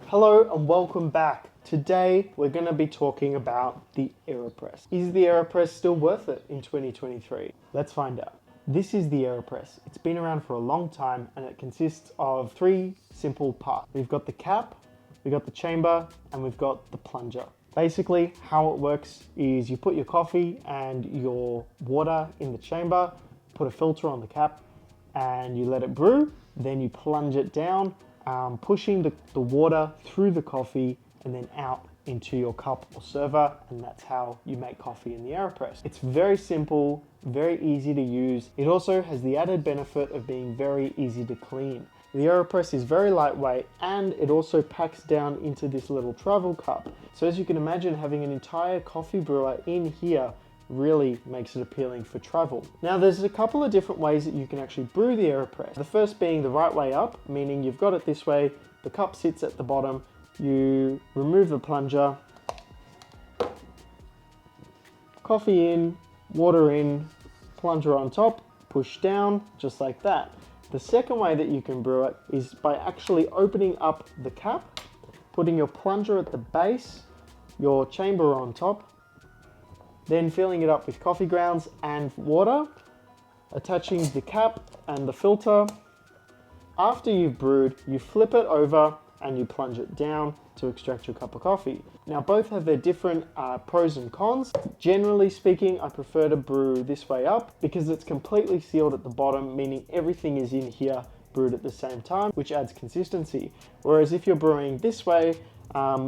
Hello and welcome back. Today we're going to be talking about the AeroPress. Is the AeroPress still worth it in 2023? Let's find out. This is the AeroPress. It's been around for a long time and it consists of three simple parts. We've got the cap, we've got the chamber, and we've got the plunger. Basically, how it works is you put your coffee and your water in the chamber, put a filter on the cap, and you let it brew. Then you plunge it down, pushing the water through the coffee and then out into your cup or server, and that's how you make coffee in the AeroPress. It's very simple, very easy to use. It also has the added benefit of being very easy to clean. The AeroPress is very lightweight and it also packs down into this little travel cup. So as you can imagine, having an entire coffee brewer in here really makes it appealing for travel. Now there's a couple of different ways that you can actually brew the AeroPress. The first being the right way up, meaning you've got it this way, the cup sits at the bottom, you remove the plunger, coffee in, water in, plunger on top, push down, just like that. The second way that you can brew it is by actually opening up the cap, putting your plunger at the base, your chamber on top, then filling it up with coffee grounds and water, attaching the cap and the filter. After you've brewed, you flip it over and you plunge it down to extract your cup of coffee. Now both have their different pros and cons. Generally speaking, I prefer to brew this way up because it's completely sealed at the bottom, meaning everything is in here brewed at the same time, which adds consistency. Whereas if you're brewing this way,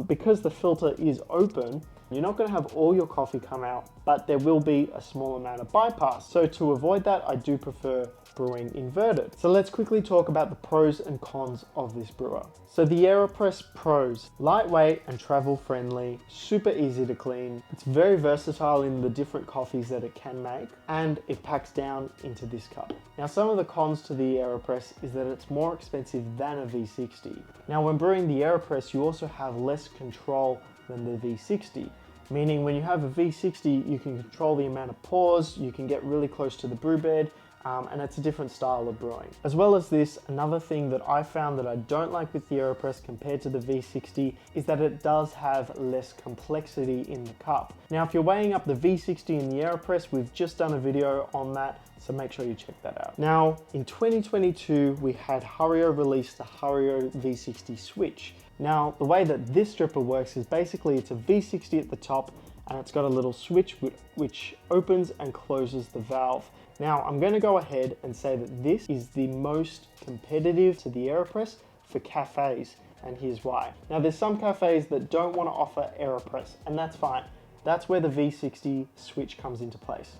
because the filter is open, you're not going to have all your coffee come out, but there will be a small amount of bypass. So to avoid that, I do prefer brewing inverted. So let's quickly talk about the pros and cons of this brewer. So the AeroPress pros: lightweight and travel friendly, super easy to clean. It's very versatile in the different coffees that it can make, and it packs down into this cup. Now some of the cons to the AeroPress is that it's more expensive than a V60. Now when brewing the AeroPress, you also have less control than the V60. Meaning when you have a V60, you can control the amount of pours, you can get really close to the brew bed, and it's a different style of brewing. As well as this, another thing that I found that I don't like with the AeroPress compared to the V60 is that it does have less complexity in the cup. Now, if you're weighing up the V60 and the AeroPress, we've just done a video on that, so make sure you check that out. Now, in 2022, we had Hario release the Hario V60 Switch. Now, the way that this dripper works is basically it's a V60 at the top and it's got a little switch which opens and closes the valve. Now, I'm going to go ahead and say that this is the most competitive to the AeroPress for cafes, and here's why. Now, there's some cafes that don't want to offer AeroPress, and that's fine. That's where the V60 switch comes into place.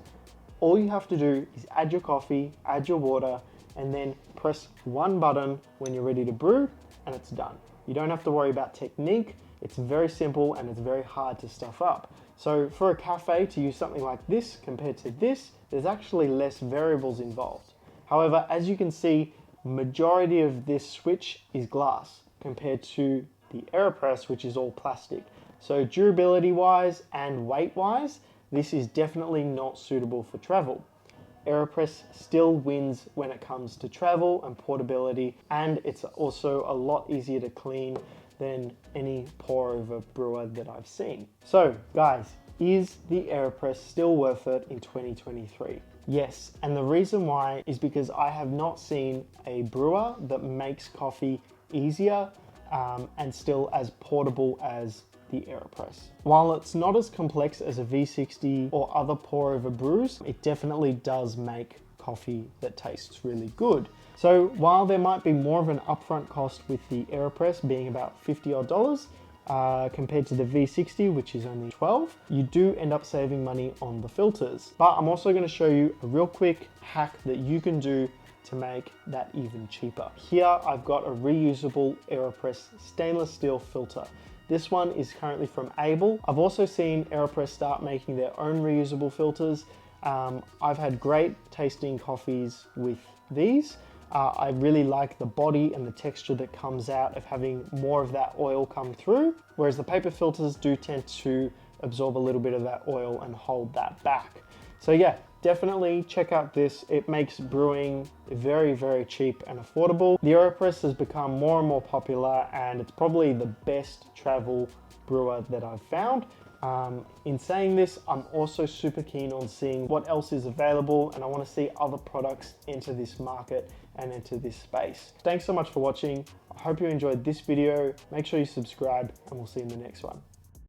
All you have to do is add your coffee, add your water, and then press one button when you're ready to brew, and it's done. You don't have to worry about technique. It's very simple and it's very hard to stuff up. So for a cafe to use something like this compared to this, there's actually less variables involved. However, as you can see, majority of this switch is glass compared to the AeroPress, which is all plastic. So durability wise and weight wise, this is definitely not suitable for travel. AeroPress still wins when it comes to travel and portability, and it's also a lot easier to clean than any pour over brewer that I've seen. So guys, is the AeroPress still worth it in 2023? Yes, and the reason why is because I have not seen a brewer that makes coffee easier and still as portable as the AeroPress. While it's not as complex as a V60 or other pour over brews, it definitely does make coffee that tastes really good. So while there might be more of an upfront cost with the AeroPress being about $50 odd compared to the V60, which is only $12, you do end up saving money on the filters. But I'm also going to show you a real quick hack that you can do to make that even cheaper. Here I've got a reusable AeroPress stainless steel filter. This one is currently from Able. I've also seen AeroPress start making their own reusable filters. I've had great tasting coffees with these. I really like the body and the texture that comes out of having more of that oil come through, whereas the paper filters do tend to absorb a little bit of that oil and hold that back. So yeah, definitely check out this. It makes brewing very, very cheap and affordable. The AeroPress has become more and more popular, and it's probably the best travel brewer that I've found. In saying this, I'm also super keen on seeing what else is available, and I want to see other products enter this market and into this space. Thanks so much for watching. I hope you enjoyed this video. Make sure you subscribe, and we'll see you in the next one.